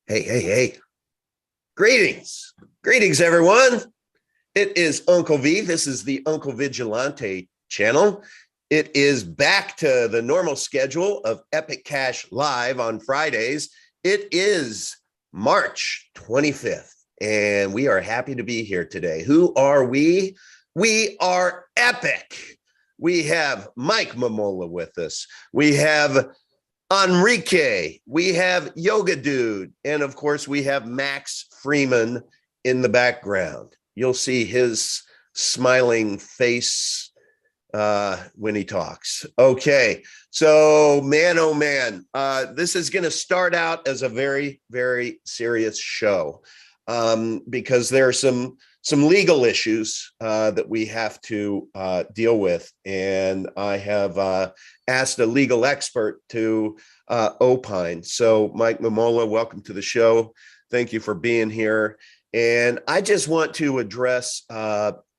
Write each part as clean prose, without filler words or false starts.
Hey, hey, hey. Greetings. Greetings, everyone. It is Uncle V. This is the Uncle Vigilante channel. It is back to the normal schedule of Epic Cash Live on Fridays. It is March 25th, and we are happy to be here today. Who are we? We are Epic. We have Mike Momola with us. We have Enrique, we have Yoga Dude, and of course we have Max Freeman in the background. You'll see his smiling face when he talks. Okay, so man, oh man, this is going to start out as a very, very serious show because there are some legal issues that we have to deal with, and I have asked a legal expert to opine. So Mike Momola, welcome to the show. Thank you for being here. And I just want to address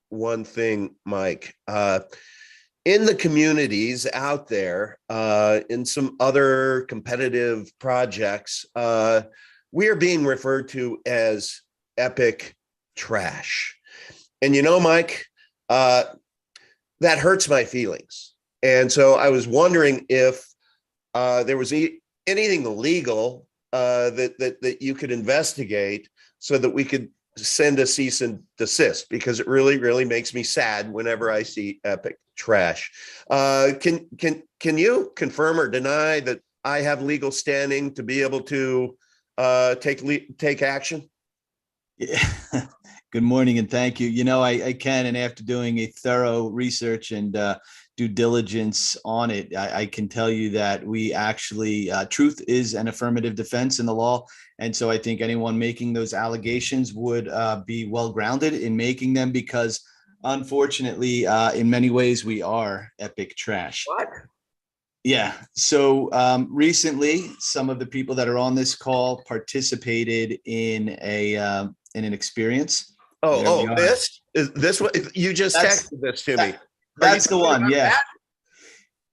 one thing, Mike. In the communities out there, in some other competitive projects, we are being referred to as epic trash. And you know, Mike, that hurts my feelings. And so I was wondering if there was anything legal that you could investigate so that we could send a cease and desist, because it really, really makes me sad whenever I see epic trash. Can you confirm or deny that I have legal standing to be able to take action? Yeah. Good morning and thank you. You know, I can, and after doing a thorough research and due diligence on it, I can tell you that we actually, truth is an affirmative defense in the law. And so I think anyone making those allegations would be well grounded in making them, because unfortunately, in many ways, we are epic trash. What? Yeah. So recently, some of the people that are on this call participated in an experience. This is this what you just texted this to me. That's the one. Yeah. That?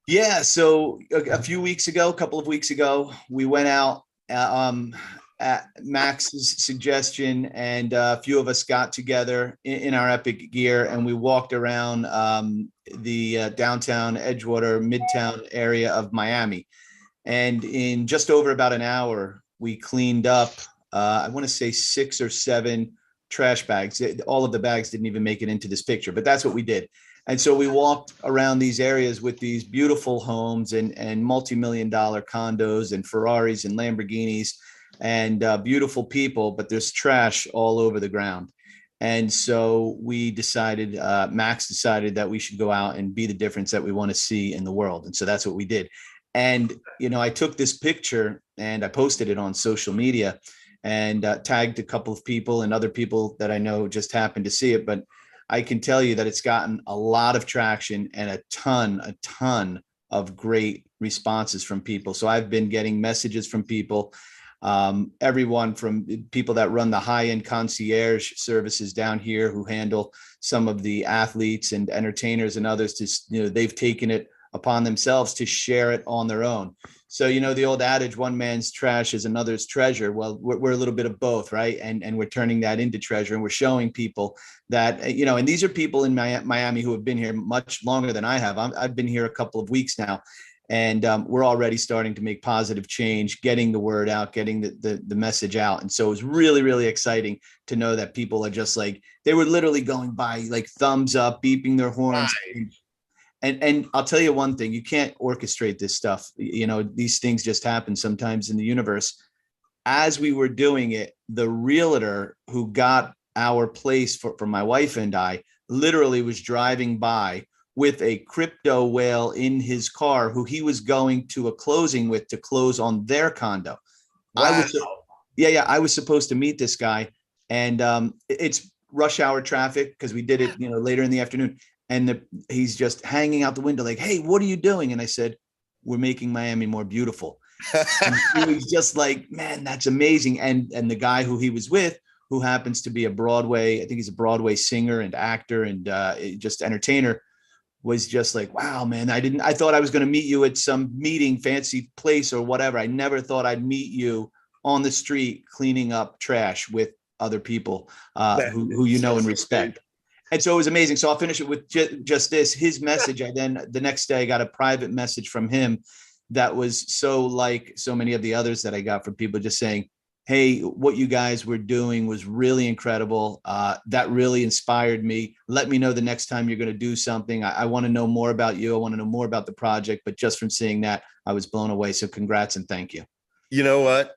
Yeah. So a couple of weeks ago, we went out at Max's suggestion, and a few of us got together in our epic gear, and we walked around the downtown Edgewater, Midtown area of Miami. And in just over about an hour, we cleaned up, I want to say 6 or 7 trash bags. All of the bags didn't even make it into this picture, but that's what we did. And so we walked around these areas with these beautiful homes and multi-million-dollar condos and Ferraris and Lamborghinis and beautiful people, but there's trash all over the ground. And so we decided, Max decided that we should go out and be the difference that we want to see in the world. And so that's what we did. And, you know, I took this picture and I posted it on social media and tagged a couple of people, and other people that I know just happened to see it. But I can tell you that it's gotten a lot of traction and a ton of great responses from people. So I've been getting messages from people, everyone from people that run the high-end concierge services down here, who handle some of the athletes and entertainers and others, to, you know, they've taken it upon themselves to share it on their own. So, you know, the old adage, one man's trash is another's treasure. Well, we're a little bit of both, right? And we're turning that into treasure, and we're showing people that, you know, and these are people in Miami who have been here much longer than I have. I've been here a couple of weeks now, and we're already starting to make positive change, getting the word out, getting the message out. And so it was really, really exciting to know that people are just like, they were literally going by, like thumbs up, beeping their horns. Right. And I'll tell you one thing, you can't orchestrate this stuff. You know, these things just happen sometimes in the universe. As we were doing it, the realtor who got our place for my wife and I literally was driving by with a crypto whale in his car, who he was going to a closing with to close on their condo. Wow. I was supposed to meet this guy, and it's rush hour traffic because we did it, you know, later in the afternoon. And he's just hanging out the window like, "Hey, what are you doing?" And I said, "We're making Miami more beautiful." And he was just like, "Man, that's amazing." And the guy who he was with, who happens to be I think he's a Broadway singer and actor and just entertainer, was just like, "Wow, man, I thought I was going to meet you at some meeting, fancy place or whatever. I never thought I'd meet you on the street cleaning up trash with other people who you know and respect. And so it was amazing. So I'll finish it with just this. His message, I then the next day I got a private message from him that was so like so many of the others that I got from people just saying, hey, what you guys were doing was really incredible. That really inspired me. Let me know the next time you're going to do something. I want to know more about you. I want to know more about the project. But just from seeing that, I was blown away. So congrats and thank you. You know what?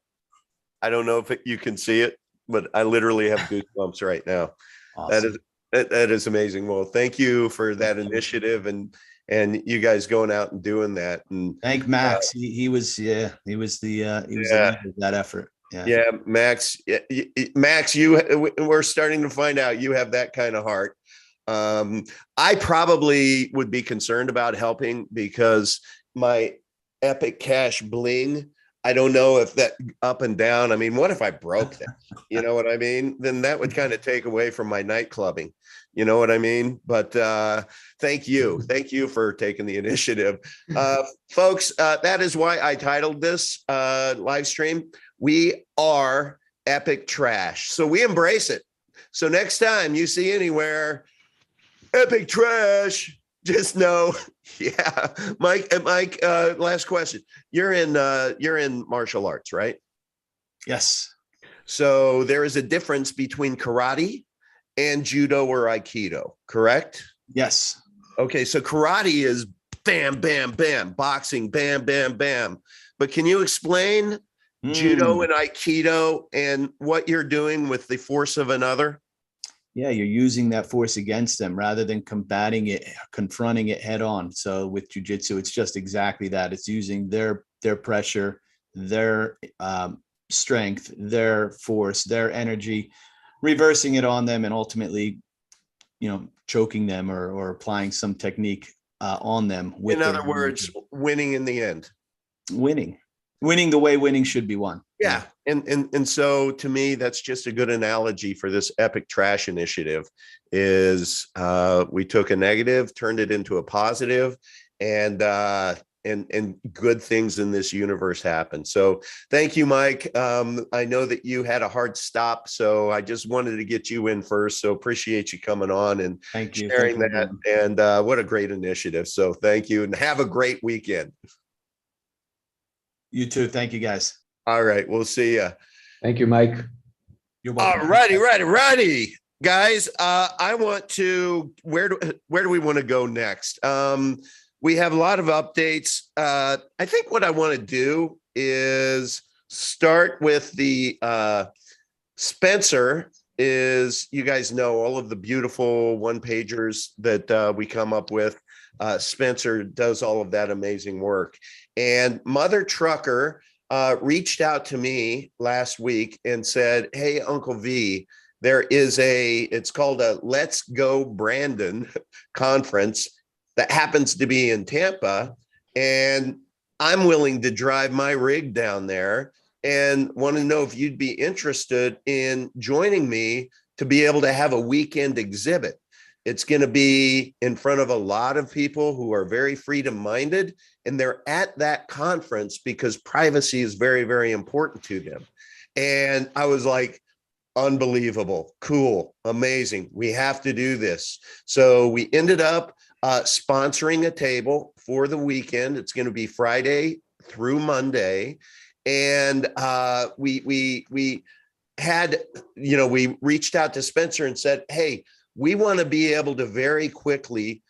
I don't know if you can see it, but I literally have goosebumps right now. Awesome. That is amazing. Well, thank you for that initiative and you guys going out and doing that. And thank Max. He was the leader of that effort. Yeah, Max, we're starting to find out you have that kind of heart. I probably would be concerned about helping because my Epic Cash bling, I don't know if that up and down. I mean, what if I broke that? You know what I mean? Then that would kind of take away from my night clubbing. You know what I mean? But thank you for taking the initiative, folks. That is why I titled this live stream, "We Are Epic Trash." So we embrace it. So next time you see anywhere Epic Trash, just know, yeah. Mike, last question. You're in martial arts, right? Yes. So there is a difference between karate and judo or aikido, correct? Yes. Okay, so karate is bam, bam, bam. Boxing, bam, bam, bam. But can you explain judo and aikido and what you're doing with the force of another? Yeah, you're using that force against them rather than combating it, confronting it head on. So with jiu-jitsu, it's just exactly that. It's using their pressure, their strength, their force, their energy, reversing it on them, and ultimately, choking them or applying some technique on them. In other words, winning in the end. Winning the way winning should be won. Yeah. And so to me, that's just a good analogy for this Epic Trash initiative is we took a negative, turned it into a positive, and good things in this universe happen. So thank you, Mike. I know that you had a hard stop, so I just wanted to get you in first. So appreciate you coming on and sharing that. And what a great initiative. So thank you and have a great weekend. You too. Thank you, guys. All right. We'll see you. Thank you, Mike. You're welcome. All righty. Guys, I want to, where do we want to go next? We have a lot of updates. I think what I want to do is start with the Spencer is, you guys know all of the beautiful one-pagers that we come up with. Spencer does all of that amazing work. And Mother Trucker reached out to me last week and said, hey, Uncle V, there is it's called a Let's Go Brandon conference that happens to be in Tampa. And I'm willing to drive my rig down there and want to know if you'd be interested in joining me to be able to have a weekend exhibit. It's going to be in front of a lot of people who are very freedom-minded, and they're at that conference because privacy is very, very important to them. And I was like, unbelievable, cool, amazing. We have to do this. So we ended up sponsoring a table for the weekend. It's going to be Friday through Monday. And we had, we reached out to Spencer and said, hey, we want to be able to very quickly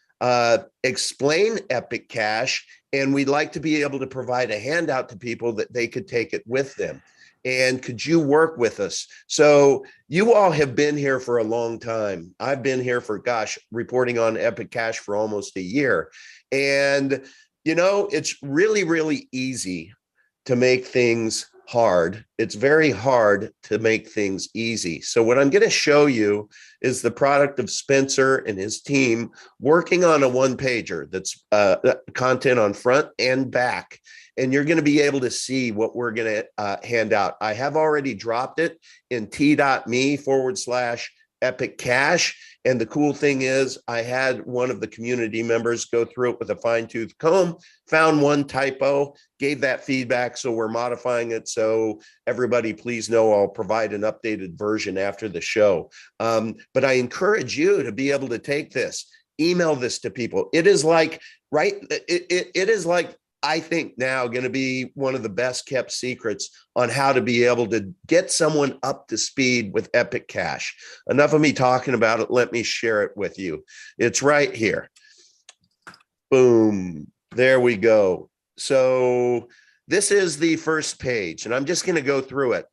explain Epic Cash, and we'd like to be able to provide a handout to people that they could take it with them. And could you work with us? So you all have been here for a long time. I've been here for, reporting on Epic Cash for almost a year. And, it's really, really easy to make things hard. It's very hard to make things easy. So what I'm going to show you is the product of Spencer and his team working on a one-pager that's content on front and back. And you're going to be able to see what we're going to hand out. I have already dropped it in t.me/Epic Epic Cash. And the cool thing is I had one of the community members go through it with a fine-tooth comb, found one typo, gave that feedback. So we're modifying it. So everybody, please know I'll provide an updated version after the show. But I encourage you to be able to take this, email this to people. It is like, right? It is like, I think now going to be one of the best kept secrets on how to be able to get someone up to speed with Epic Cash. Enough of me talking about it. Let me share it with you. It's right here. Boom. There we go. So this is the first page, and I'm just going to go through it.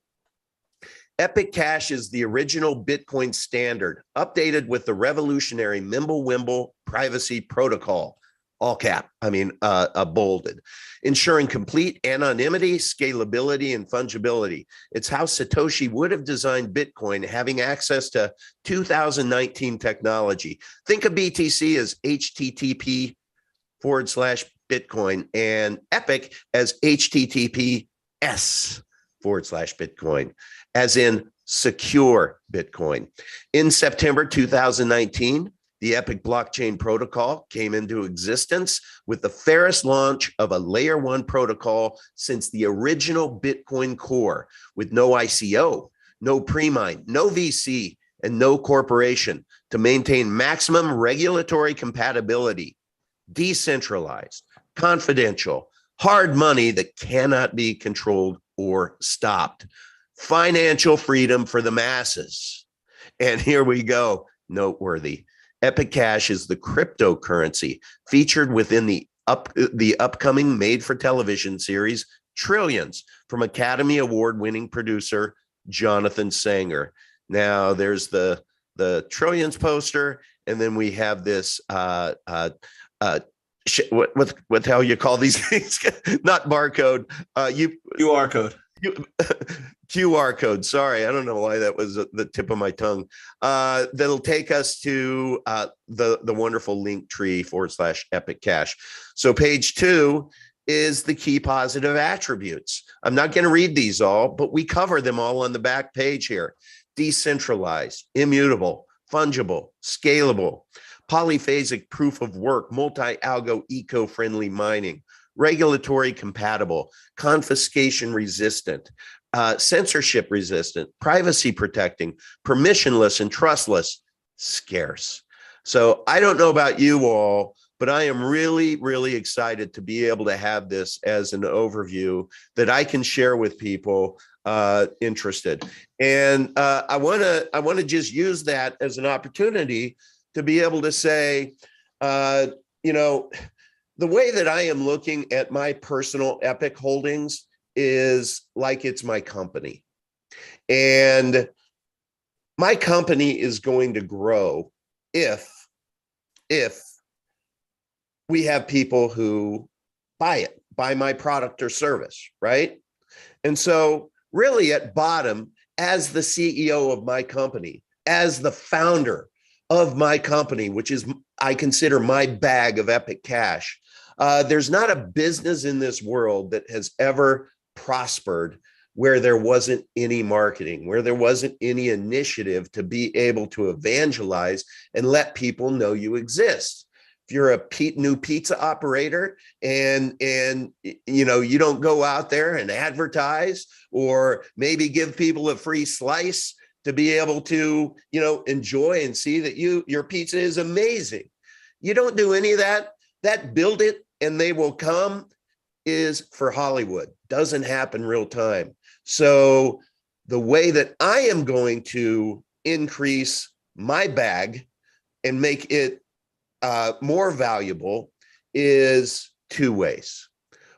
Epic Cash is the original Bitcoin standard, updated with the revolutionary Mimblewimble privacy protocol. All cap, bolded, ensuring complete anonymity, scalability, and fungibility. It's how Satoshi would have designed Bitcoin, having access to 2019 technology. Think of BTC as HTTP/Bitcoin and Epic as HTTPS/Bitcoin, as in secure Bitcoin. In September 2019, the Epic blockchain protocol came into existence with the fairest launch of a layer 1 protocol since the original Bitcoin core, with no ICO, no pre-mine, no VC, and no corporation, to maintain maximum regulatory compatibility, decentralized, confidential, hard money that cannot be controlled or stopped, financial freedom for the masses. And here we go, noteworthy. Epic Cash is the cryptocurrency featured within the upcoming made-for-television series Trillions from Academy Award-winning producer Jonathan Sanger. Now, there's the Trillions poster, and then we have this what the hell you call these things? Not barcode. QR code. QR code. Sorry, I don't know why that was the tip of my tongue. That'll take us to the wonderful link tree /Epic Cash. So page 2 is the key positive attributes. I'm not going to read these all, but we cover them all on the back page here. Decentralized, immutable, fungible, scalable, polyphasic proof of work, multi-algo, eco-friendly mining, regulatory compatible, confiscation resistant, censorship resistant, privacy protecting, permissionless and trustless, scarce. So I don't know about you all, but I am really, really excited to be able to have this as an overview that I can share with people interested. And I want to just use that as an opportunity to be able to say, the way that I am looking at my personal Epic holdings is like it's my company. And my company is going to grow if we have people who buy my product or service, right? And so really at bottom, as the CEO of my company, as the founder of my company, which is, I consider my bag of Epic Cash, there's not a business in this world that has ever prospered where there wasn't any marketing, where there wasn't any initiative to be able to evangelize and let people know you exist. If you're a new pizza operator and you don't go out there and advertise or maybe give people a free slice to be able to enjoy and see that your pizza is amazing. You don't do any of that. That build it and they will come is for Hollywood. Doesn't happen real time. So the way that I am going to increase my bag and make it more valuable is 2 ways.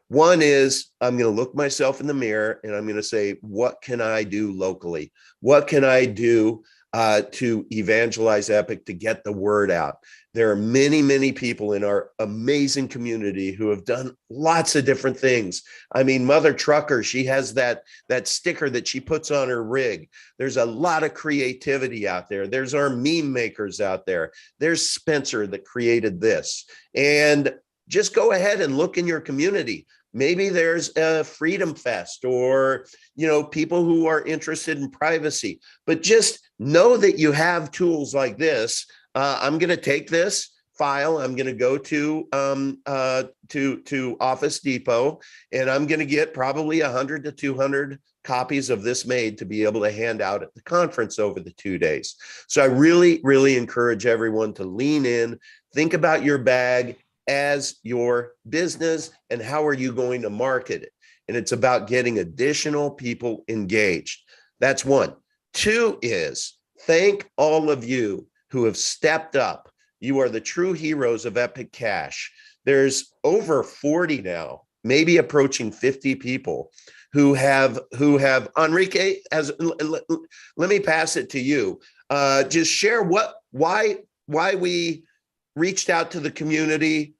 One is I'm going to look myself in the mirror and I'm going to say, what can I do locally? What can I do to evangelize Epic, to get the word out? There are many, many people in our amazing community who have done lots of different things. I mean, Mother Trucker, she has that sticker that she puts on her rig. There's a lot of creativity out there. There's our meme makers out there. There's Spencer that created this. And just go ahead and look in your community. Maybe there's a Freedom Fest, or, people who are interested in privacy. But just know that you have tools like this. I'm going to take this file. I'm going to go to Office Depot, and I'm going to get probably 100 to 200 copies of this made to be able to hand out at the conference over the 2 days. So I really, really encourage everyone to lean in, think about your bag as your business and how are you going to market it. And it's about getting additional people engaged. That's one. Two is thank all of you who have stepped up. You are the true heroes of Epic Cash. There's over 40 now, maybe approaching 50 people who have Enrique, let me pass it to you. Just share why we reached out to the community,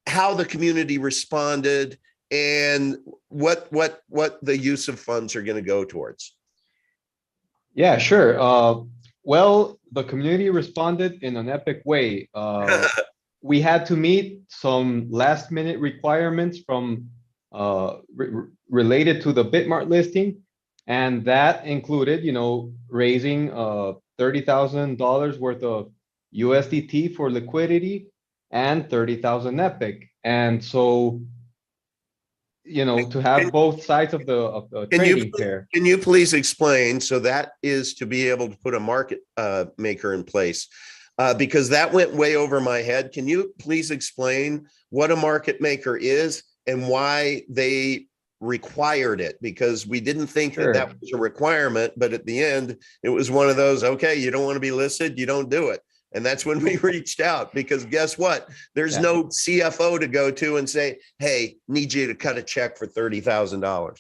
how the community responded, and what the use of funds are going to go towards. Yeah, sure. Well, the community responded in an epic way. We had to meet some last minute requirements from related to the Bitmart listing, and that included, raising $30,000 worth of USDT for liquidity and 30,000 Epic. And so, to have both sides of the trading pair. Can you please explain? So that is to be able to put a market maker in place, because that went way over my head. Can you please explain what a market maker is and why they required it? Because we didn't think that was a requirement, but at the end, it was one of those, okay, you don't want to be listed, you don't do it. And that's when we reached out, because guess what? There's no CFO to go to and say, hey, need you to cut a check for $30,000.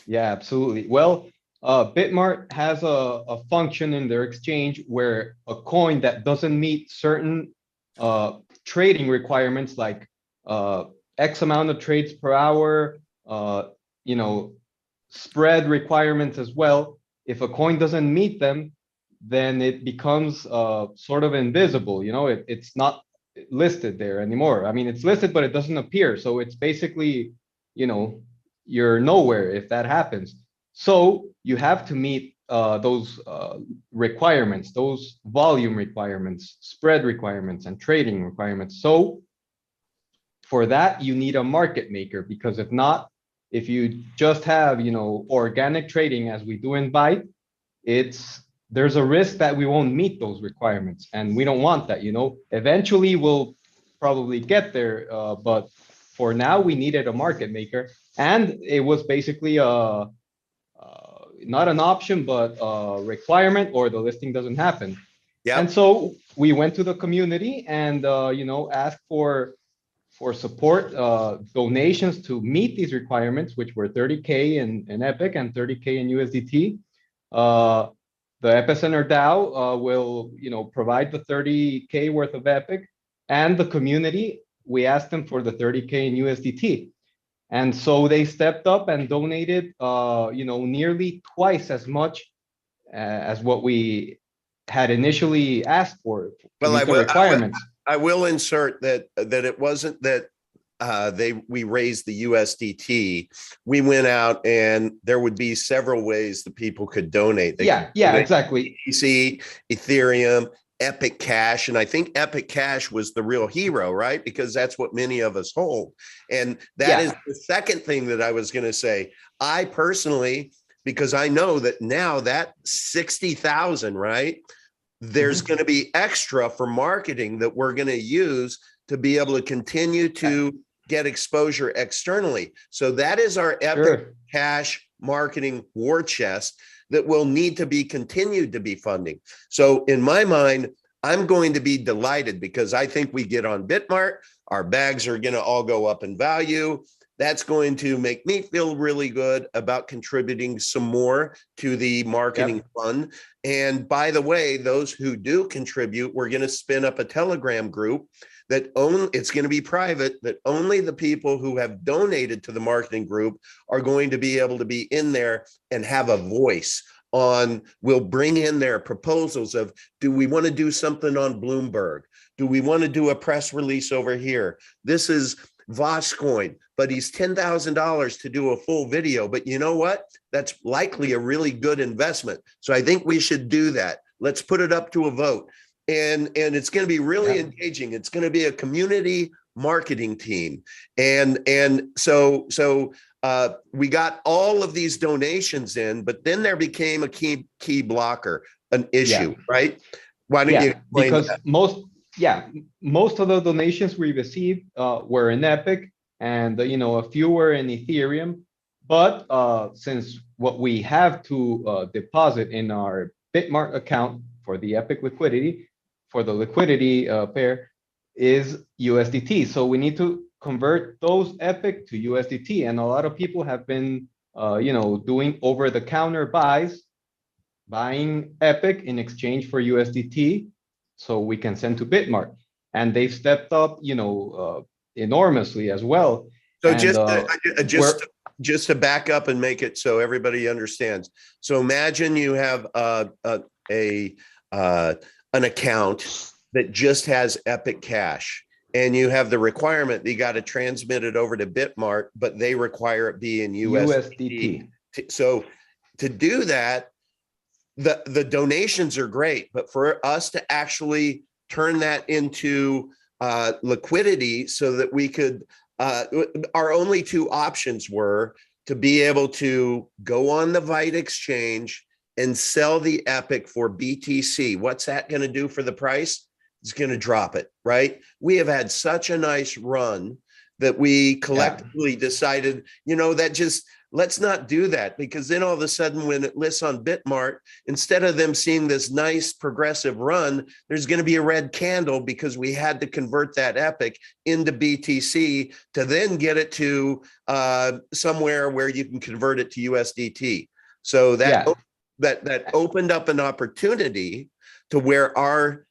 Yeah, absolutely. Well, Bitmart has a function in their exchange where a coin that doesn't meet certain trading requirements, like X amount of trades per hour, spread requirements as well. If a coin doesn't meet them, then it becomes sort of invisible. It's not listed there anymore. I mean, it's listed, but it doesn't appear. So it's basically, you're nowhere if that happens. So you have to meet those requirements, those volume requirements, spread requirements, and trading requirements. So for that, you need a market maker, because if not, if you just have, organic trading as we do in Byte, there's a risk that we won't meet those requirements, and we don't want that. Eventually we'll probably get there, but for now we needed a market maker, and it was basically not an option, but a requirement, or the listing doesn't happen. Yeah. And so we went to the community and asked for support, donations to meet these requirements, which were 30K in Epic and 30K in USDT. The Epicentral DAO will, provide the 30K worth of Epic, and the community, we asked them for the 30K in USDT. And so they stepped up and donated, nearly twice as much as what we had initially asked for. Well, I will insert that it wasn't that we raised the USDT. We went out, and there would be several ways that people could donate. Exactly. OTC, Ethereum, Epic Cash, and I think Epic Cash was the real hero, right? Because that's what many of us hold. And that is the second thing that I was going to say. I personally, because I know that now that 60,000, right? There's going to be extra for marketing that we're going to use to be able to continue to get exposure externally. So that is our Epic Cash marketing war chest that will need to be continued to be funding. So in my mind, I'm going to be delighted, because I think we get on Bitmart, our bags are going to all go up in value. That's going to make me feel really good about contributing some more to the marketing fund. And by the way, those who do contribute, we're going to spin up a Telegram group that it's going to be private, that only the people who have donated to the marketing group are going to be able to be in there and have a voice on. We'll bring in their proposals of, do we want to do something on Bloomberg? Do we want to do a press release over here? This is Voss coin, but he's $10,000 to do a full video. But you know what? That's likely a really good investment. So I think we should do that. Let's put it up to a vote. And it's going to be really engaging. It's going to be a community marketing team. And so we got all of these donations in, but then there became a key blocker, an issue, right? Why don't you explain because that? most of the donations we received were in Epic, and a few were in Ethereum. But since what we have to deposit in our Bitmart account for the Epic liquidity, for the liquidity pair, is USDT. So we need to convert those Epic to USDT, and a lot of people have been doing over-the-counter buys, buying Epic in exchange for USDT, so we can send to Bitmart, and they've stepped up, enormously as well. So And, just to back up and make it so everybody understands. So imagine you have an account that just has Epic Cash, and you have the requirement that you got to transmit it over to Bitmart, but they require it be in USDT. So to do that, the donations are great, but for us to actually turn that into liquidity so that we could, our only two options were to be able to go on the Vite exchange and sell the Epic for BTC. What's that going to do for the price? It's going to drop it, right? We have had such a nice run that we collectively decided, let's not do that, because then all of a sudden when it lists on Bitmart, instead of them seeing this nice progressive run, there's going to be a red candle because we had to convert that Epic into BTC to then get it to somewhere where you can convert it to USDT. So that opened up an opportunity to where our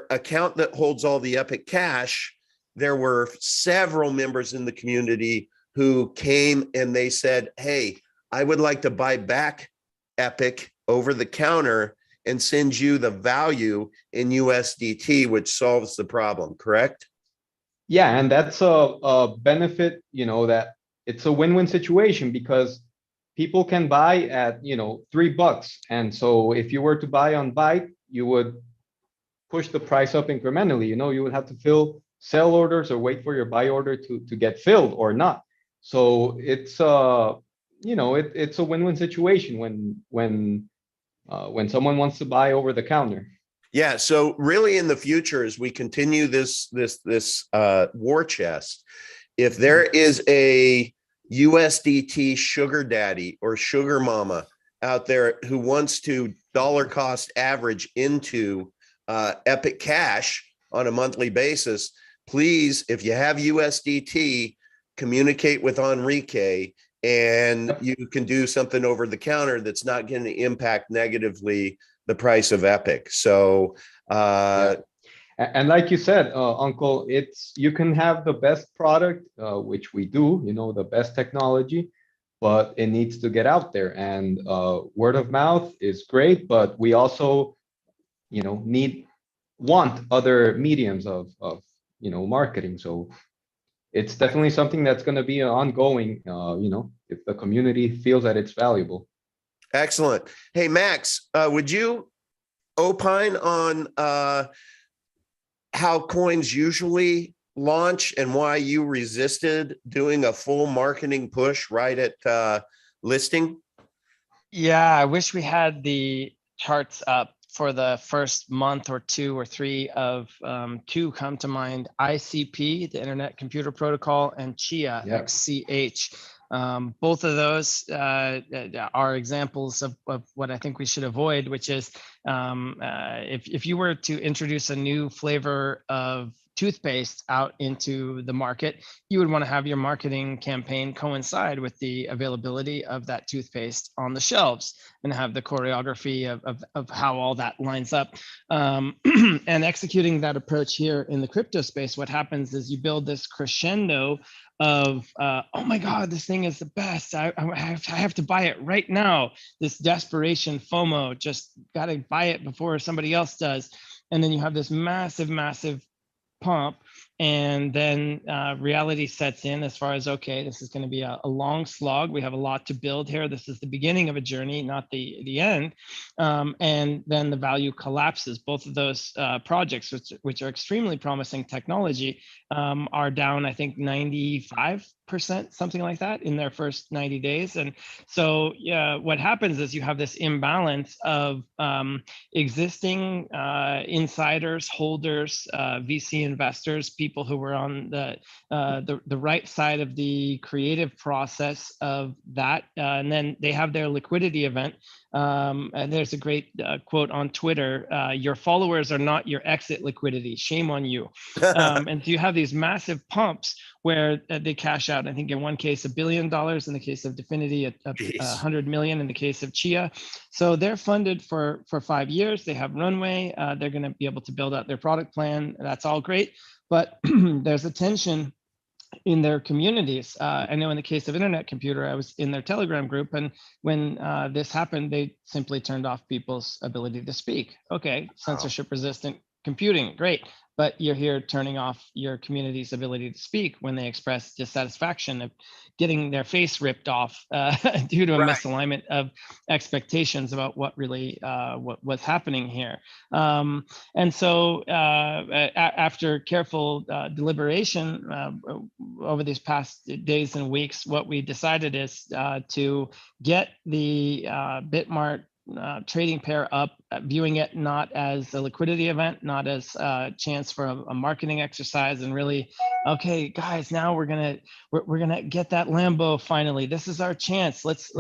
account that holds all the Epic Cash, there were several members in the community who came and they said, hey, I would like to buy back Epic over the counter and send you the value in USDT, which solves the problem, correct? Yeah, and that's a benefit, that it's a win-win situation, because people can buy at, $3. And so if you were to buy on Byte, you would push the price up incrementally. You would have to fill sell orders or wait for your buy order to get filled or not. So it's it's a win-win situation when someone wants to buy over the counter. Yeah. So really, in the future, as we continue this war chest, if there is a USDT sugar daddy or sugar mama out there who wants to dollar cost average into Epic Cash on a monthly basis, please, if you have USDT, communicate with Enrique, and you can do something over the counter that's not going to impact negatively the price of Epic. So, and like you said, Uncle, you can have the best product, which we do, the best technology, but it needs to get out there. And word of mouth is great, but we also, want other mediums of marketing. So it's definitely something that's going to be ongoing, if the community feels that it's valuable. Excellent. Hey, Max, would you opine on how coins usually launch and why you resisted doing a full marketing push right at listing? Yeah, I wish we had the charts up for the first month or 2 or 3 of two come to mind: ICP, the Internet Computer Protocol, and Chia, XCH. Both of those are examples of what I think we should avoid, which is if you were to introduce a new flavor of toothpaste out into the market, you would want to have your marketing campaign coincide with the availability of that toothpaste on the shelves and have the choreography of how all that lines up. And executing that approach here in the crypto space, what happens is you build this crescendo of, oh my God, this thing is the best. I have to buy it right now. This desperation, FOMO, just got to buy it before somebody else does. And then you have this massive pump And then reality sets in as far as, okay, this is going to be a long slog. We have a lot to build here. This is the beginning of a journey, not the end. And then the value collapses. Both of those projects, which are extremely promising technology, are down, I think, 95%, something like that, in their first 90 days. And so what happens is you have this imbalance of existing insiders, holders, VC investors, people who were on the right side of the creative process of that, and then they have their liquidity event. And there's a great quote on Twitter: "Your followers are not your exit liquidity. Shame on you." And so you have these massive pumps where they cash out. I think in one case $1 billion, in the case of Definity, 100 million in the case of Chia. So they're funded for 5 years. They have runway. They're going to be able to build out their product plan. That's all great, but there's a tension in their communities. I know in the case of Internet Computer, I was in their Telegram group, and when this happened, they simply turned off people's ability to speak. Okay, censorship resistant computing, great. But you're here turning off your community's ability to speak when they express dissatisfaction of getting their face ripped off due to a misalignment of expectations about what really what's happening here. And so after careful deliberation over these past days and weeks, what we decided is to get the Bitmart trading pair up, viewing it not as a liquidity event, not as a chance for a marketing exercise, and really, okay, guys, now we're gonna get that Lambo finally. This is our chance. Let's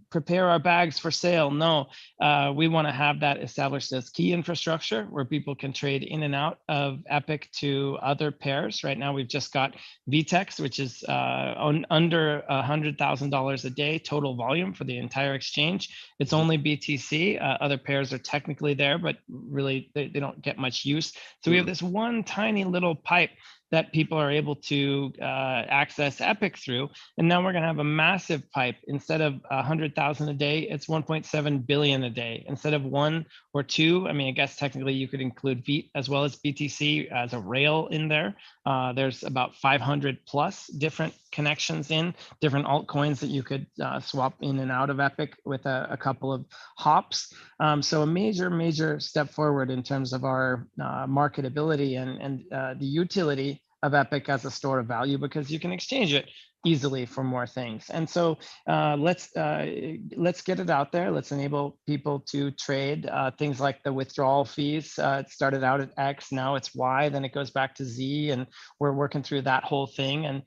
prepare our bags for sale. No, we want to have that established as key infrastructure where people can trade in and out of Epic to other pairs. Right now, we've just got VTEX, which is under $100,000 a day total volume for the entire exchange. It's only BTC. Other pairs are technically there, but really they don't get much use. So we have this one tiny little pipe that people are able to access Epic through. And now we're gonna have a massive pipe. Instead of 100,000 a day, it's 1.7 billion a day. Instead of 1 or 2, I mean, I guess technically you could include VEET as well as BTC as a rail in there. There's about 500 plus different connections in different altcoins that you could swap in and out of Epic with a couple of hops. So a major step forward in terms of our marketability and the utility of Epic as a store of value, because you can exchange it easily for more things. And so let's get it out there. Let's enable people to trade things like the withdrawal fees. It started out at X, now it's Y, then it goes back to Z, and we're working through that whole thing and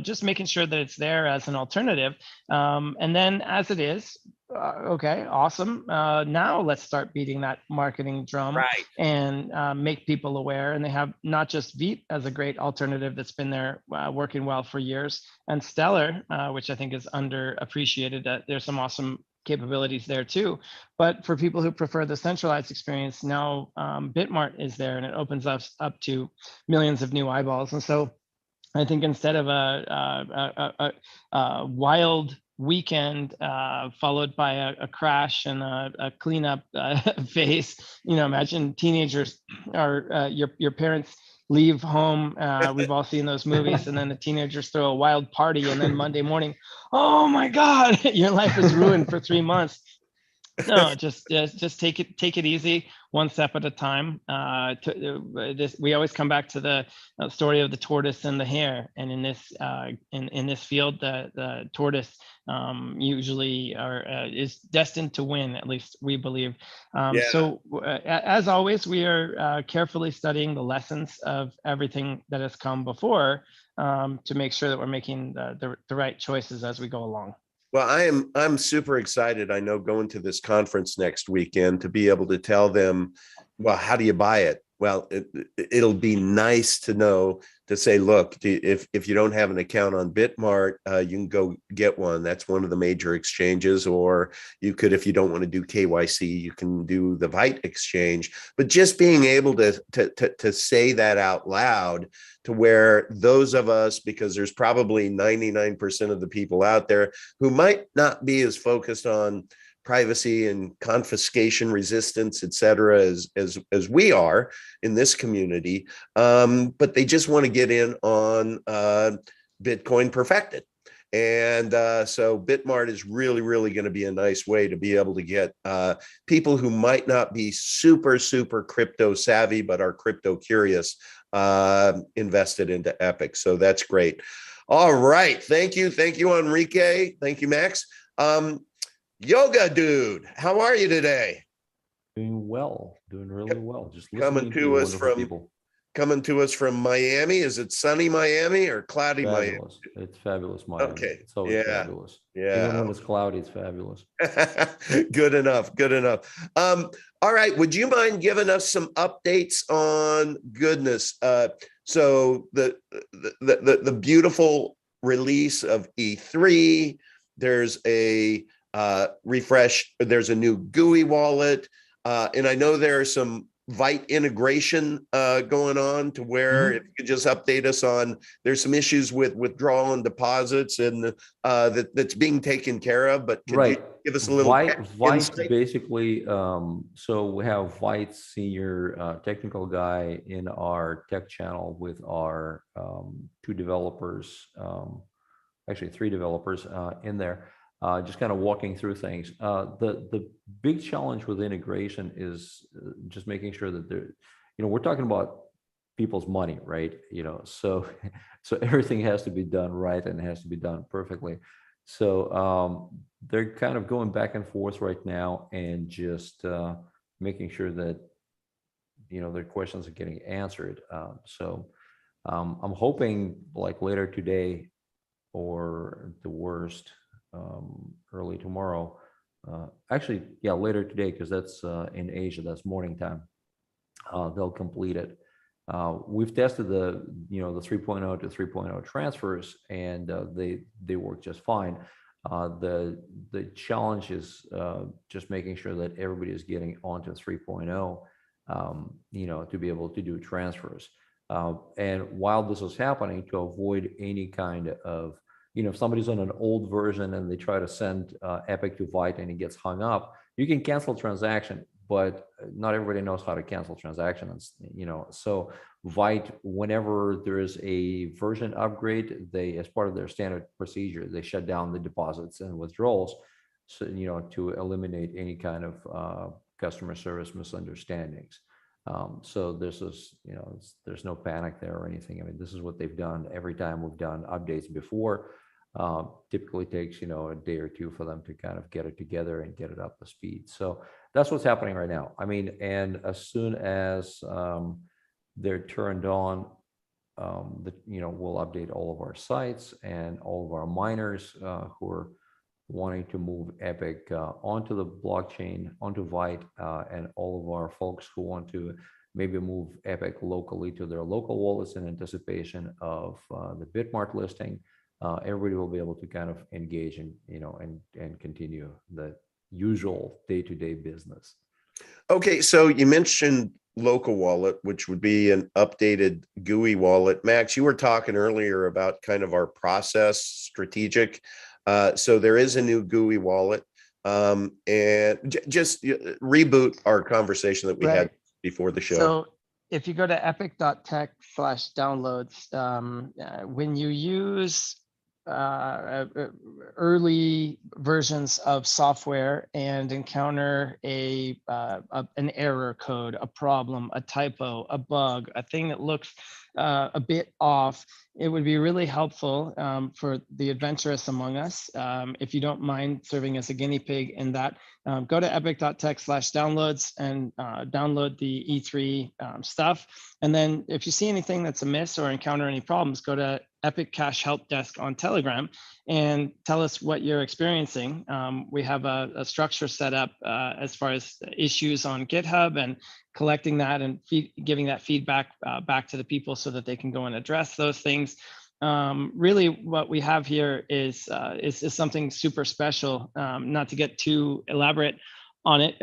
just making sure that it's there as an alternative. And then as it is, okay, awesome. Now let's start beating that marketing drum and make people aware. And they have not just VEET as a great alternative that's been there working well for years, and Stellar, which I think is underappreciated. There's some awesome capabilities there too. But for people who prefer the centralized experience, now Bitmart is there, and it opens us up to millions of new eyeballs. And so I think instead of a wild weekend followed by a crash and a cleanup phase, imagine teenagers are your parents leave home. We've all seen those movies, and then the teenagers throw a wild party, and then Monday morning, oh my God, your life is ruined for 3 months. No, just take it easy, one step at a time. We always come back to the story of the tortoise and the hare, and in this field, the tortoise usually is destined to win. At least we believe. So as always, we are carefully studying the lessons of everything that has come before to make sure that we're making the right choices as we go along. Well, I'm super excited. I know going to this conference next weekend to be able to tell them, well, how do you buy it? Well, it'll be nice to know, to say, look, if you don't have an account on Bitmart, you can go get one. That's one of the major exchanges. Or you could, if you don't want to do KYC, you can do the Vite exchange. But just being able to say that out loud, to where those of us, because there's probably 99% of the people out there who might not be as focused on privacy and confiscation resistance, et cetera, as we are in this community. But they just want to get in on Bitcoin perfected. And so Bitmart is really, really going to be a nice way to be able to get people who might not be super, super crypto savvy, but are crypto curious, invested into Epic. So that's great. All right. Thank you. Thank you, Enrique. Thank you, Max. Yoga Dude, how are you today? Doing well, doing really well. Just Coming listening to us wonderful from people. Coming to us from Miami. Is it sunny Miami or cloudy Fabulous. It's fabulous, Miami. Okay. It's always Yeah. fabulous. Yeah. Even when it's cloudy, it's fabulous. Good enough. Good enough. All right. Would you mind giving us some updates on goodness? So the beautiful release of E3. There's a refresh. There's a new GUI wallet, and I know there are some Vite integration going on to where if you could just update us on, there's some issues with withdrawal and deposits and that's being taken care of, but could you give us a little Vite basically, so we have Vite senior technical guy in our tech channel with our two developers, actually three developers in there. Just kind of walking through things. The big challenge with integration is just making sure that we're talking about people's money, right? So everything has to be done right and it has to be done perfectly. So they're kind of going back and forth right now and just making sure that their questions are getting answered. So I'm hoping like later today, or the worst, early tomorrow. Actually, yeah, later today, because that's in Asia, that's morning time. They'll complete it. We've tested the 3.0 to 3.0 transfers, and they work just fine. The challenge is just making sure that everybody is getting onto 3.0, to be able to do transfers. And while this is happening, to avoid any kind of if somebody's on an old version and they try to send Epic to Vite and it gets hung up, you can cancel transaction, but not everybody knows how to cancel transactions. So Vite, whenever there is a version upgrade, they, as part of their standard procedure, they shut down the deposits and withdrawals, so to eliminate any kind of customer service misunderstandings. So this is, there's no panic there or anything. I mean, this is what they've done every time we've done updates before. Typically takes, a day or two for them to kind of get it together and get it up to speed. So that's what's happening right now. I mean, and as soon as they're turned on, we'll update all of our sites and all of our miners who are wanting to move Epic onto the blockchain, onto Vite, and all of our folks who want to maybe move Epic locally to their local wallets in anticipation of the Bitmart listing. Everybody will be able to kind of engage and continue the usual day-to-day business. Okay, so you mentioned local wallet, which would be an updated GUI wallet. Max, you were talking earlier about kind of our process strategic. So there is a new GUI wallet, and just reboot our conversation that we had before the show. So if you go to epic.tech/downloads, when you use early versions of software and encounter an error code, a problem, a typo, a bug, a thing that looks a bit off, it would be really helpful for the adventurous among us, if you don't mind serving as a guinea pig in that. Go to epic.tech/downloads and download the E3 stuff. And then if you see anything that's amiss or encounter any problems, go to Epic Cash Help Desk on Telegram and tell us what you're experiencing. We have a structure set up as far as issues on GitHub and collecting that and giving that feedback back to the people so that they can go and address those things. Really what we have here is something super special. Not to get too elaborate on it,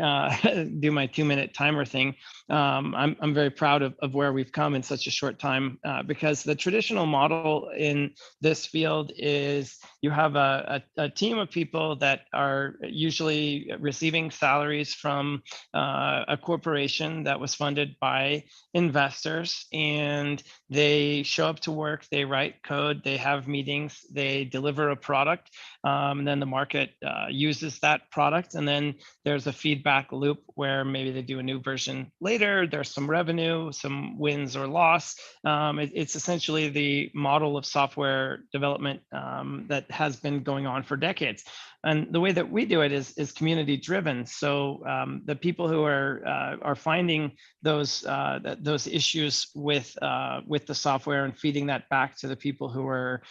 do my 2-minute timer thing. I'm very proud of where we've come in such a short time, because the traditional model in this field is you have a team of people that are usually receiving salaries from a corporation that was funded by investors, and they show up to work, they write code, they have meetings, they deliver a product, and then the market uses that product, and then there's a feedback loop where maybe they do a new version later, there's some revenue, some wins or loss. It's essentially the model of software development that has been going on for decades. And the way that we do it is community driven. So the people who are finding those issues with the software and feeding that back to the people who are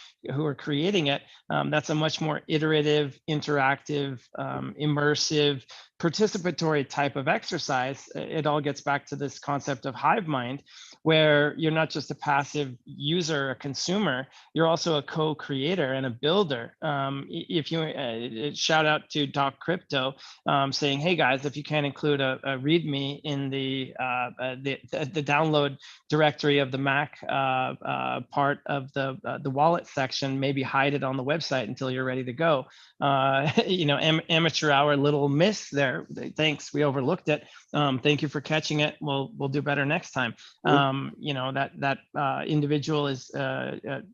creating it, that's a much more iterative, interactive, immersive, participatory type of exercise. It all gets back to this concept of hive mind, where you're not just a passive user, a consumer, you're also a co-creator and a builder. If you shout out to Doc Crypto saying, hey guys, if you can't include a README in the download directory of the Mac part of the wallet section, maybe hide it on the website until you're ready to go. Amateur hour little miss there. Thanks, we overlooked it. Thank you for catching it. We'll do better next time. That individual is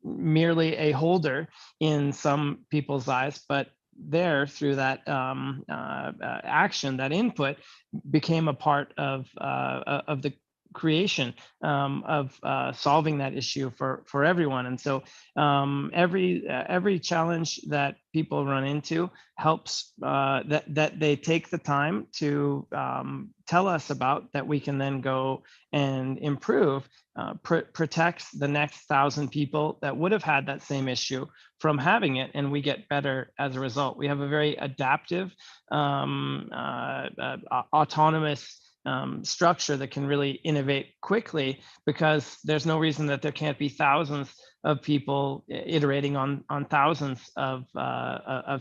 merely a holder in some people's eyes, but there through that action, that input became a part of the creation of solving that issue for everyone. And so every challenge that people run into helps that they take the time to tell us about, that we can then go and improve, protects the next 1,000 people that would have had that same issue from having it, and we get better as a result. We have a very adaptive, autonomous structure that can really innovate quickly, because there's no reason that there can't be thousands of people iterating on thousands of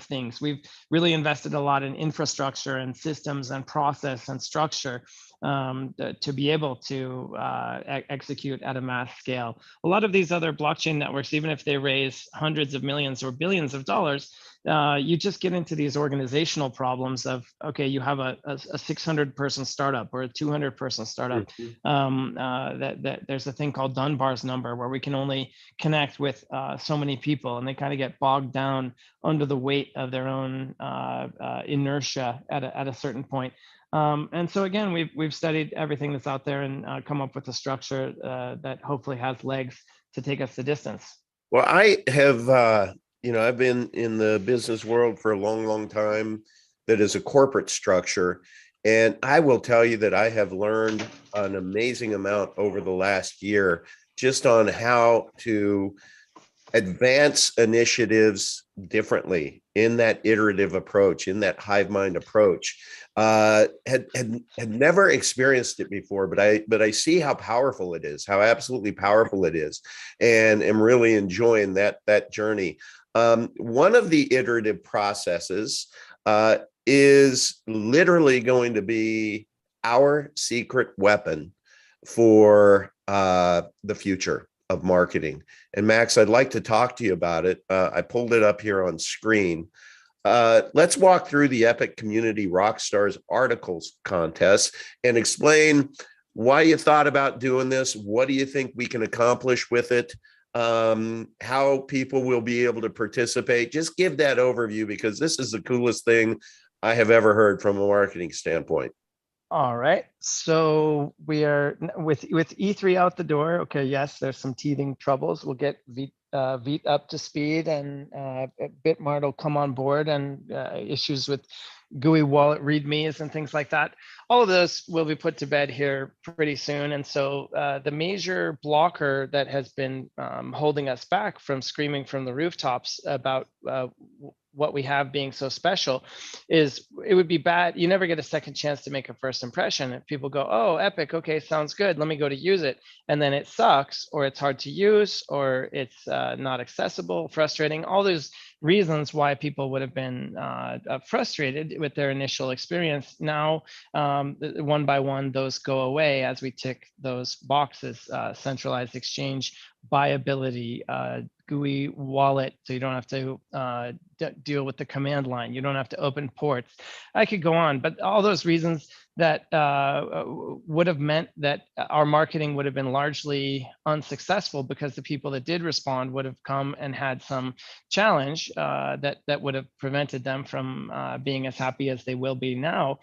things. We've really invested a lot in infrastructure and systems and process and structure to be able to execute at a mass scale. A lot of these other blockchain networks, even if they raise hundreds of millions or billions of dollars, you just get into these organizational problems of, okay, you have a 600 person startup or a 200 person startup. That there's a thing called Dunbar's number, where we can only connect with so many people, and they kind of get bogged down under the weight of their own inertia at a certain point. And so again, we've studied everything that's out there and come up with a structure that hopefully has legs to take us the distance. Well, I have, I've been in the business world for a long, long time. That is a corporate structure. And I will tell you that I have learned an amazing amount over the last year just on how to advance initiatives differently in that iterative approach, in that hive mind approach. Had never experienced it before, but I see how powerful it is, how absolutely powerful it is, and am really enjoying that journey. One of the iterative processes is literally going to be our secret weapon for the future of marketing. And Max, I'd like to talk to you about it. I pulled it up here on screen. Let's walk through the Epic Community Rockstars Articles contest and explain why you thought about doing this. What do you think we can accomplish with it? How people will be able to participate. Just give that overview, because this is the coolest thing I have ever heard from a marketing standpoint. All right, so we are with E3 out the door. Okay, yes, there's some teething troubles. We'll get Vite up to speed, and Bitmart will come on board, and issues with GUI wallet readmes and things like that. All of those will be put to bed here pretty soon. And so the major blocker that has been holding us back from screaming from the rooftops about what we have being so special is, it would be bad. You never get a second chance to make a first impression. If people go, oh, Epic, okay, sounds good, let me go to use it, and then it sucks, or it's hard to use, or it's not accessible, frustrating, all those reasons why people would have been frustrated with their initial experience. Now, one by one, those go away as we tick those boxes: centralized exchange, buyability, GUI wallet, so you don't have to deal with the command line. You don't have to open ports. I could go on, but all those reasons that would have meant that our marketing would have been largely unsuccessful, because the people that did respond would have come and had some challenge that would have prevented them from being as happy as they will be now.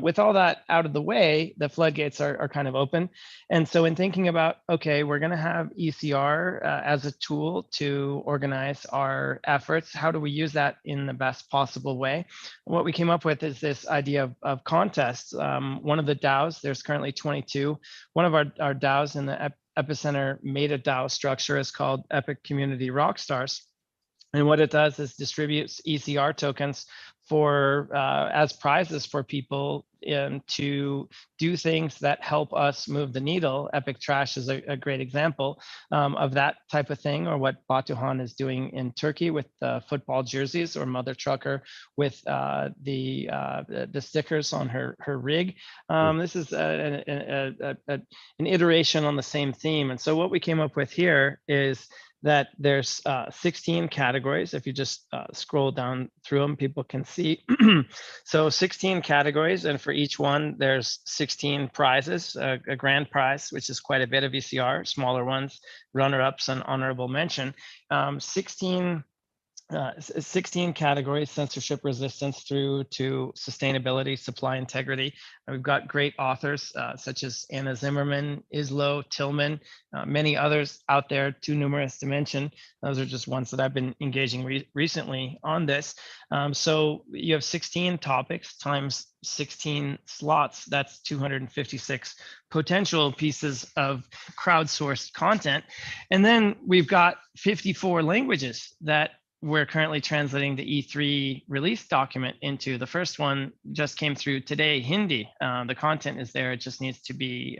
With all that out of the way, the floodgates are kind of open. And so in thinking about, okay, we're going to have ECR as a tool to organize our efforts, how do we use that in the best possible way? What we came up with is this idea of contests. One of the DAOs, there's currently 22. One of our DAOs in the Epicenter meta DAO structure is called Epic Community Rockstars. And what it does is distributes ECR tokens for as prizes for people to do things that help us move the needle. Epic Trash is a great example of that type of thing, or what Batuhan is doing in Turkey with football jerseys, or Mother Trucker with the stickers on her rig. This is an iteration on the same theme. And so what we came up with here is that there's 16 categories. If you just scroll down through them, people can see. So 16 categories, and for each one, there's 16 prizes, a grand prize, which is quite a bit of ECR, smaller ones, runner-ups, and honorable mention. 16 categories: censorship resistance through to sustainability, supply integrity. And we've got great authors such as Anna Zimmerman, Islo, Tillman, many others out there, too numerous to mention. Those are just ones that I've been engaging recently on this. So you have 16 topics times 16 slots. That's 256 potential pieces of crowdsourced content. And then we've got 54 languages that we're currently translating the E3 release document into. The first one just came through today, Hindi. The content is there, it just needs to be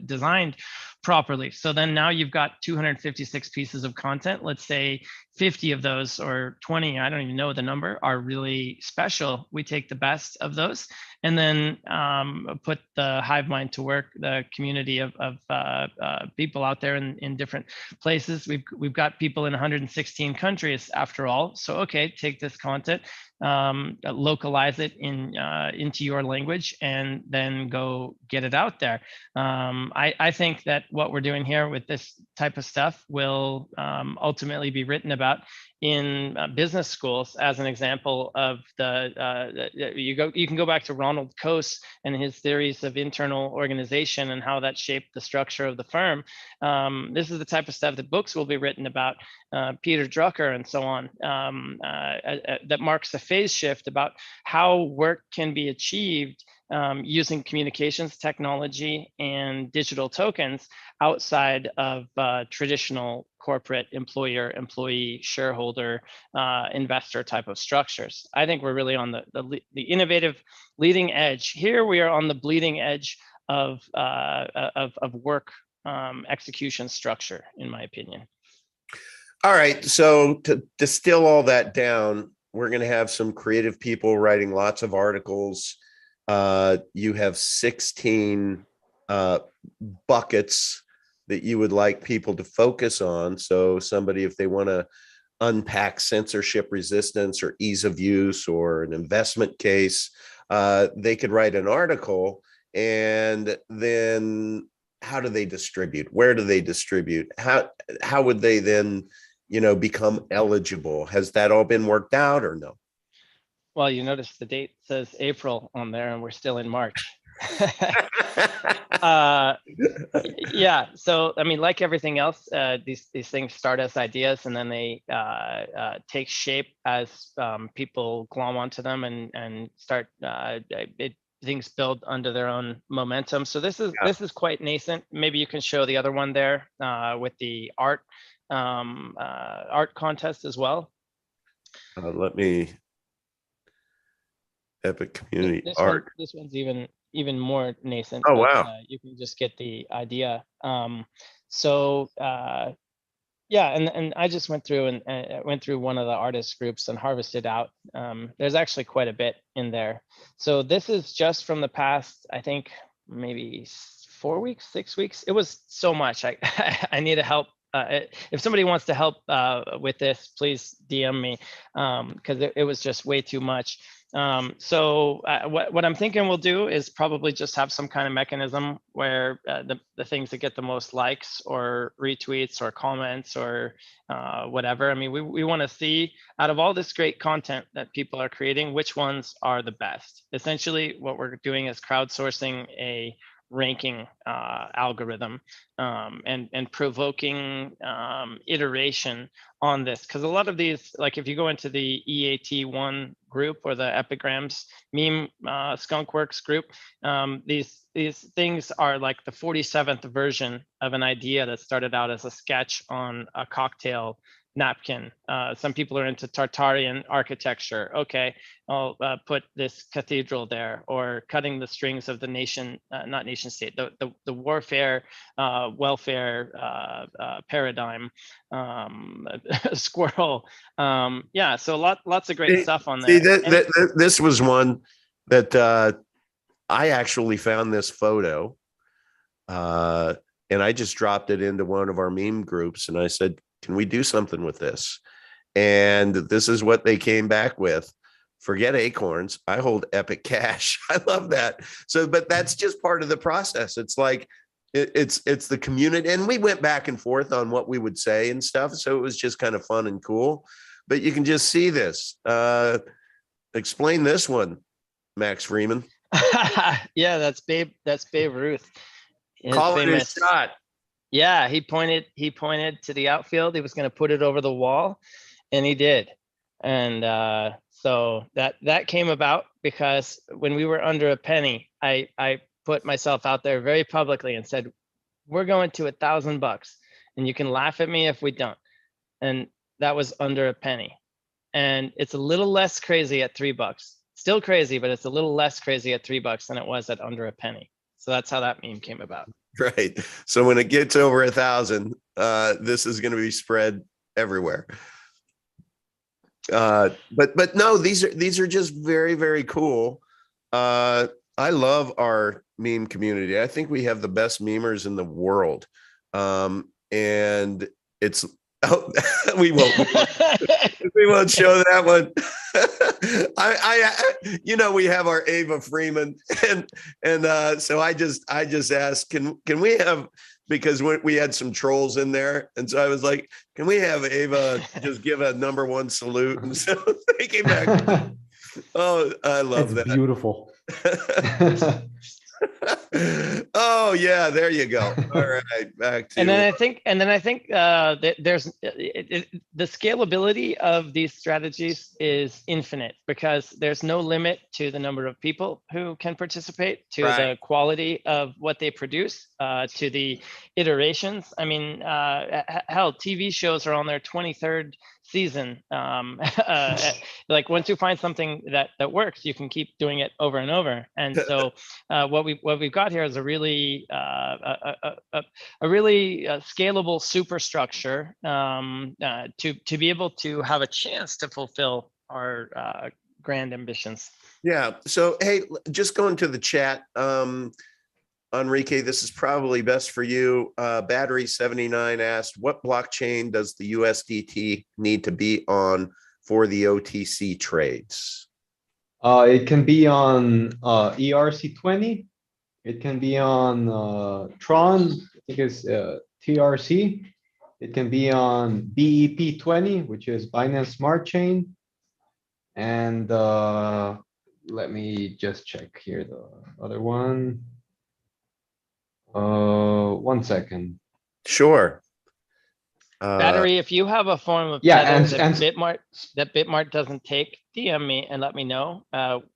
designed properly. So then now you've got 256 pieces of content. Let's say 50 of those, or 20, I don't even know the number, are really special. We take the best of those and then put the hive mind to work, the community of people out there in different places. We've got people in 116 countries after all. So, okay, take this content, localize it into your language, and then go get it out there. I think that what we're doing here with this type of stuff will ultimately be written about in business schools as an example of you can go back to Ronald Coase and his theories of internal organization and how that shaped the structure of the firm. This is the type of stuff that books will be written about, Peter Drucker and so on, that marks a phase shift about how work can be achieved using communications technology and digital tokens outside of traditional corporate employer, employee, shareholder, investor type of structures. I think we're really on the innovative leading edge. Here we are on the bleeding edge of work execution structure, in my opinion. All right, so to distill all that down, we're going to have some creative people writing lots of articles. You have 16 buckets that you would like people to focus on. So somebody, if they want to unpack censorship resistance or ease of use or an investment case, they could write an article. And then how do they distribute? Where do they distribute? How would they then, become eligible? Has that all been worked out or no? Well, you notice the date says April on there and we're still in March. Yeah, so I mean, like everything else, these things start as ideas and then they take shape as people glom onto them and start things build under their own momentum. So this is quite nascent. Maybe you can show the other one there with the art contest as well. Let me. Epic Community Art. This one's even more nascent. Oh, wow. You can just get the idea. So Yeah, and I just went through and went through one of the artist groups and harvested out. There's actually quite a bit in there. So this is just from the past, I think maybe 4 weeks, 6 weeks. It was so much. I I need help. If somebody wants to help with this, please DM me, because it was just way too much. So what I'm thinking we'll do is probably just have some kind of mechanism where the things that get the most likes or retweets or comments or whatever. I mean, we want to see out of all this great content that people are creating, which ones are the best. Essentially, what we're doing is crowdsourcing a ranking algorithm and provoking iteration on this, because a lot of these, like if you go into the EAT1 group or the Epigrams meme skunkworks group, these things are like the 47th version of an idea that started out as a sketch on a cocktail napkin. Some people are into Tartarian architecture. Okay, I'll put this cathedral there, or cutting the strings of the nation, not nation state, the warfare, welfare paradigm, squirrel. Yeah, so lots of great stuff on there. See, this was one that I actually found this photo, and I just dropped it into one of our meme groups, and I said, can we do something with this? And this is what they came back with. Forget acorns. I hold Epic Cash. I love that. So, but that's just part of the process. It's like, it's the community. And we went back and forth on what we would say and stuff. So it was just kind of fun and cool. But you can just see this. Explain this one, Max Freeman. Yeah, that's Babe Ruth. Call it his shot. Yeah, he pointed to the outfield. He was going to put it over the wall, and he did. And so that came about because when we were under a penny, I put myself out there very publicly and said, we're going to $1,000 and you can laugh at me if we don't. And that was under a penny. And it's a little less crazy at $3. Still crazy, but it's a little less crazy at $3 than it was at under a penny. So that's how that meme came about. Right. So when it gets over 1,000, this is going to be spread everywhere. But no, these are just very, very cool. I love our meme community. I think we have the best memers in the world. And it's we won't show that one. We have our Ava Freeman, and so I just asked, can we have, because we had some trolls in there, and so I was like, can we have Ava just give a #1 salute? And so they came back. Oh, I love that. Beautiful. Oh yeah, there you go. All right, back to. And then I think that there's the scalability of these strategies is infinite, because there's no limit to the number of people who can participate, to the quality of what they produce, to the iterations. I mean, hell, TV shows are on their 23rd season. Like once you find something that works, you can keep doing it over and over. And so what we've got here is a really scalable superstructure to be able to have a chance to fulfill our grand ambitions. Yeah. So hey, just going to the chat. Enrique, this is probably best for you. Battery 79 asked, what blockchain does the USDT need to be on for the OTC trades? It can be on ERC20. It can be on Tron, I think it's TRC. It can be on BEP20, which is Binance Smart Chain. And let me just check here the other one. 1 second. Sure. Battery, if you have a form of tether that Bitmart doesn't take, DM me and let me know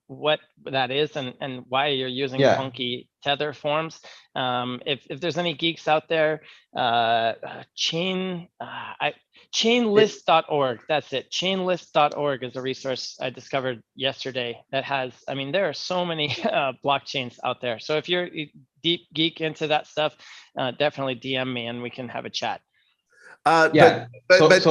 what that is and why you're using funky tether forms. If there's any geeks out there, chainlist.org, that's it. Chainlist.org is a resource I discovered yesterday that has, I mean, there are so many blockchains out there. So if you're deep geek into that stuff, definitely DM me and we can have a chat. Yeah. but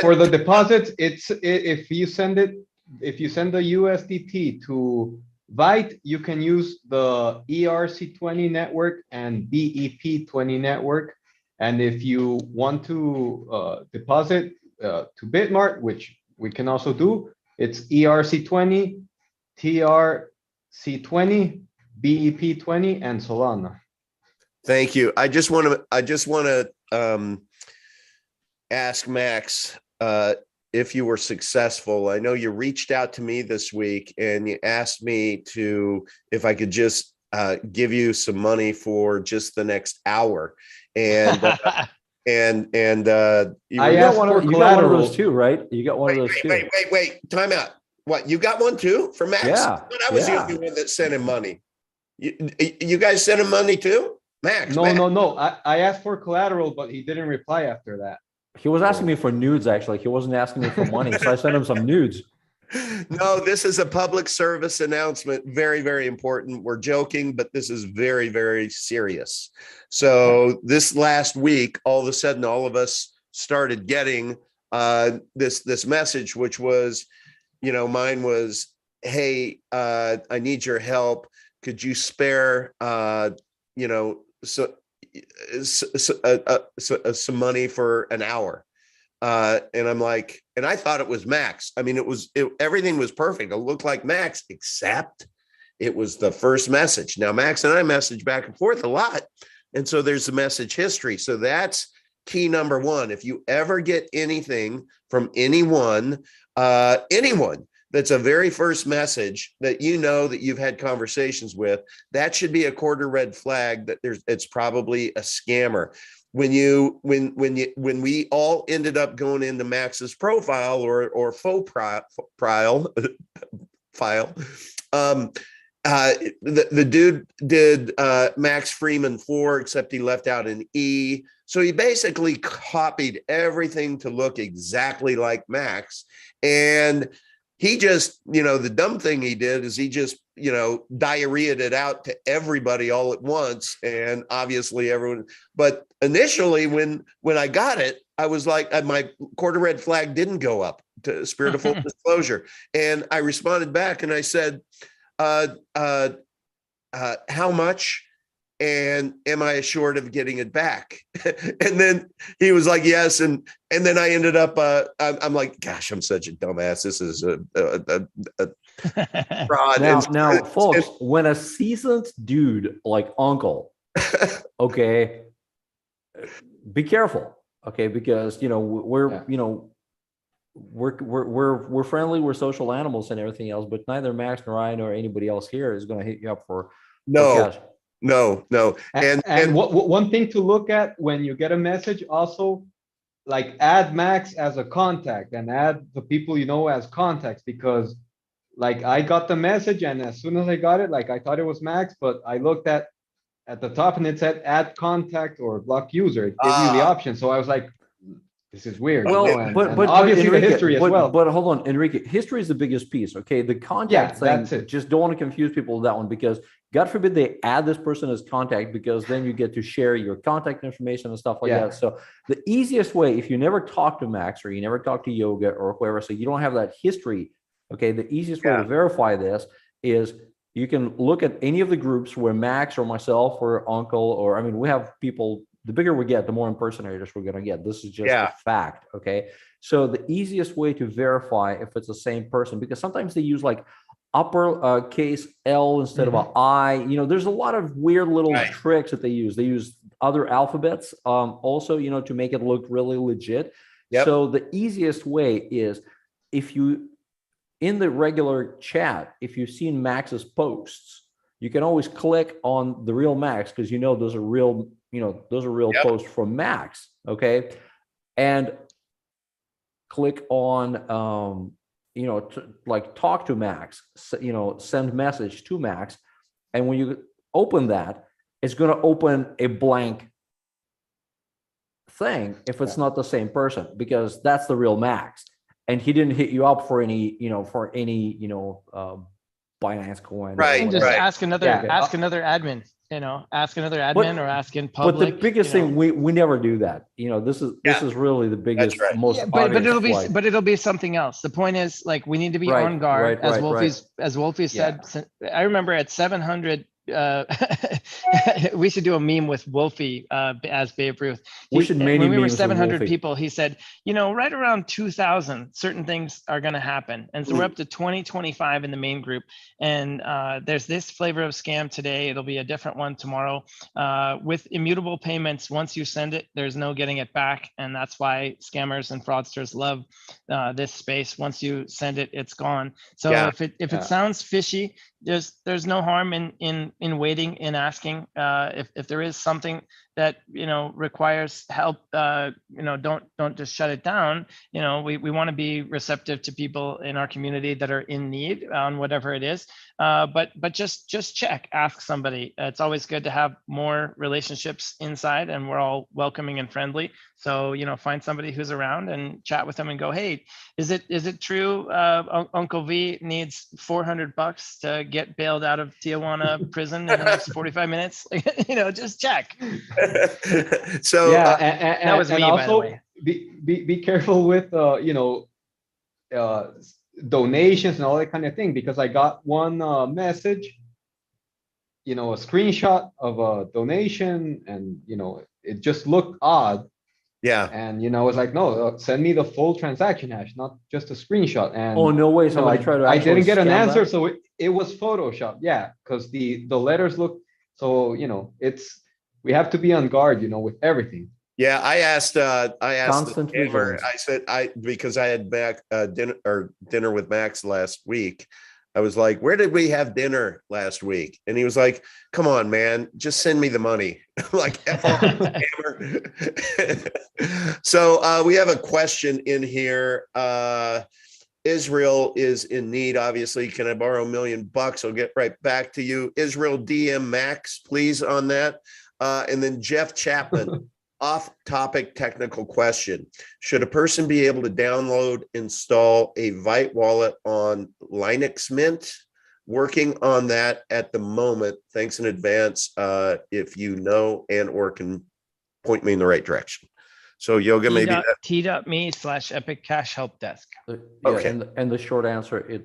For the deposits, it's if you send the USDT to Byte, you can use the ERC20 network and BEP20 network. And if you want to deposit to Bitmart, which we can also do, it's ERC20, TRC20, BEP20, and Solana. thank you. I just want to ask Max if you were successful. I know you reached out to me this week and you asked me if I could just give you some money for just the next hour, and you I asked for you got one of collateral. those too, right? You got one of those too. wait, time out. What, you got one too for Max? Yeah, I was the only one that sent him money. You guys sent him money too? Max? No. I asked for collateral, but he didn't reply after that. He was asking me for nudes, actually. He wasn't asking me for money. So I sent him some nudes. No, this is a public service announcement. Very, very important. We're joking, but this is very, very serious. So this last week, all of a sudden, all of us started getting this message, which was, mine was, hey, I need your help. Could you spare, some money for an hour? And I'm like, and I thought it was Max. I mean, everything was perfect. It looked like Max, except it was the first message. Now, Max and I message back and forth a lot. And so there's the message history. So that's key number one. If you ever get anything from anyone that's a very first message that that you've had conversations with, that should be a quarter red flag that it's probably a scammer. When we all ended up going into Max's profile or faux file, the dude did Max Freeman 4, except he left out an E. So he basically copied everything to look exactly like Max. And he just, the dumb thing he did is he just, diarrheaed it out to everybody all at once. And obviously everyone, but initially when I got it, I was like, my quarter red flag didn't go up, to spirit of full disclosure. And I responded back and I said, how much? And am I assured of getting it back? And then he was like, yes. And then I ended up, I'm like, gosh, I'm such a dumbass. This is a fraud. Now, folks, when a seasoned dude like Uncle, okay, be careful, okay, because we're friendly, we're social animals and everything else, but neither Max nor I nor anybody else here is going to hit you up for cash. No. And one thing to look at when you get a message, also, like, add Max as a contact and add the people as contacts, because like I got the message and as soon as I got it, like I thought it was Max, but I looked at the top and it said add contact or block user. It gave you the option. So I was like, this is weird. Well, but obviously Enrique, the history as well. But hold on, Enrique, history is the biggest piece. Okay, the contact thing, that's it. Just don't want to confuse people with that one, because God forbid they add this person as contact, because then you get to share your contact information and stuff like that. So the easiest way, if you never talk to Max or you never talk to Yoga or whoever, so you don't have that history, okay, the easiest way to verify this is you can look at any of the groups where Max or myself or Uncle, or we have people. The bigger we get, the more impersonators we're going to get. This is just a fact, okay? So the easiest way to verify if it's the same person, because sometimes they use like upper case L instead of an I. There's a lot of weird little tricks that they use. They use other alphabets also, to make it look really legit. Yep. So the easiest way is, if you, in the regular chat, if you've seen Max's posts, you can always click on the real Max, because those are real. Those are real posts from Max, okay? And click on, like talk to Max, send message to Max. And when you open that, it's going to open a blank thing if it's not the same person, because that's the real Max. And he didn't hit you up for any, Binance coin. Right. And just ask another admin. ask another admin or ask in But public. the biggest thing, we never do that. This is really the biggest, right. most Yeah, but obvious it'll be flight. it'll be something else. The point is, like, we need to be Right, on guard, right, right. as Wolfie said. I remember at 700. We should do a meme with Wolfie as Babe Ruth. We should many when we were memes with 700 Wolfie. people, he said, right around 2000, certain things are going to happen. And so we're up to 2025 in the main group. And there's this flavor of scam today. It'll be a different one tomorrow. With immutable payments, once you send it, there's no getting it back. And that's why scammers and fraudsters love this space. Once you send it, it's gone. So if it sounds fishy, there's no harm in waiting and asking. If there is something that requires help, don't just shut it down. We want to be receptive to people in our community that are in need on whatever it is. But just check, ask somebody. It's always good to have more relationships inside, and we're all welcoming and friendly. So find somebody who's around and chat with them and go, hey, is it true Uncle V needs $400 to get bailed out of Tijuana prison in the next 45 minutes? Just check. So Yeah, that was and me, by the also way. be careful with donations and all that kind of thing, because I got one message, a screenshot of a donation, and it just looked odd. yeah. And I was like, no, send me the full transaction hash, not just a screenshot. And Oh, no way. Somebody tried to I actually didn't get an scam answer, that? so it was Photoshop. Yeah, because the letters look so. We have to be on guard, with everything. Yeah, I asked the Constant scammer, vigilance. I said, because I had dinner with Max last week. I was like, where did we have dinner last week? And he was like, come on, man, just send me the money. Like, F off, scammer. So we have a question in here. Israel is in need, obviously. Can I borrow $1 million? I'll get right back to you. Israel, DM Max, please, on that. And then Jeff Chapman, off-topic technical question. Should a person be able to download, install a Vite wallet on Linux Mint? Working on that at the moment. Thanks in advance if you know and or can point me in the right direction. So Yoga, maybe t.me/epic cash help desk. Okay. And the short answer,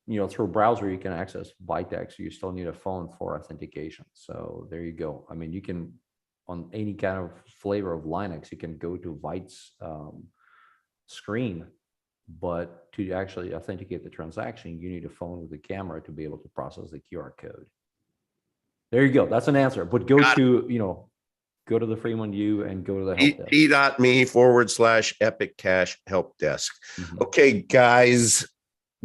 through a browser you can access Vitex. You still need a phone for authentication. So there you go. I mean, you can, on any kind of flavor of Linux, you can go to Vite's screen, but to actually authenticate the transaction, you need a phone with a camera to be able to process the QR code. There you go. That's an answer. But go to the Fremont U and go to the help desk. t.me/epic cash help desk. Okay, guys,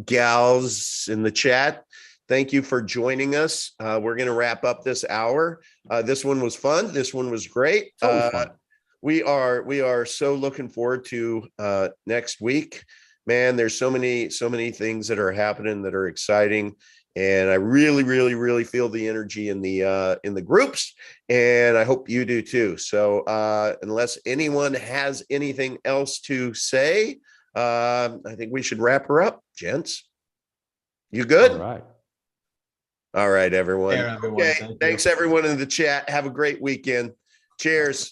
gals in the chat, thank you for joining us. We're going to wrap up this hour. This one was fun. This one was great. Fun. We are so looking forward to next week. Man, there's so many things that are happening that are exciting. And I really, really, really feel the energy in the groups, and I hope you do too. So unless anyone has anything else to say, I think we should wrap her up, gents. You good? All right, everyone. There, everyone. Okay, Thank you. thanks everyone in the chat. Have a great weekend. Cheers.